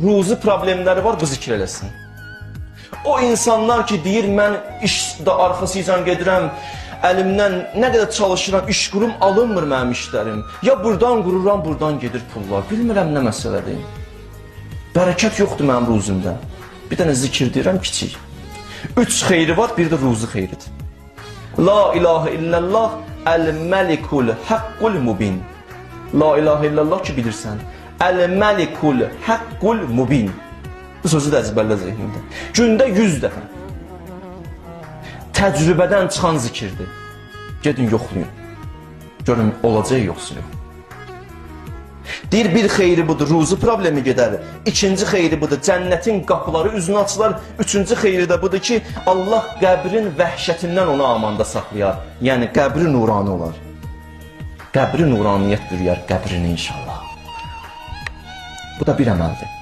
ruzi problemləri var, bu zikr eləsin. O insanlar ki, deyir, mən işdə arxasıyla gedirəm, əlimdən nə qədər çalışıram, iş qurum, alınmır mənim işlərim. Ya buradan qururam, buradan gedir pullar. Bilmirəm nə məsələdir. Bərəkət yoxdur mənim ruzimdə. Bir dənə zikir deyirəm, kiçik. 3 xeyri var, bir də ruzi xeyridir. La ilahe illallah, el-məlikul haqqul mubin. La ilahe illallah ki, bilirsən. El-məlikul haqqul mubin. Bu sözü də əzbərlə zehnimdə. Gündə 100 dəfə. Təcrübədən çıxan zikirdir. Gedin, yoxlayın. Görün, olacaq yoxsa yox. Deyir, bir xeyri budur, ruzi problemi gedər. İkinci xeyri budur, cənnətin qapıları üzünü açılar. Üçüncü xeyri də budur ki, Allah qəbrin vəhşətindən onu amanda saxlayar. Yəni, qəbri nurani olar. Qəbri nuraniyyət bürüyər qəbrini inşallah. Bu da bir əməldir.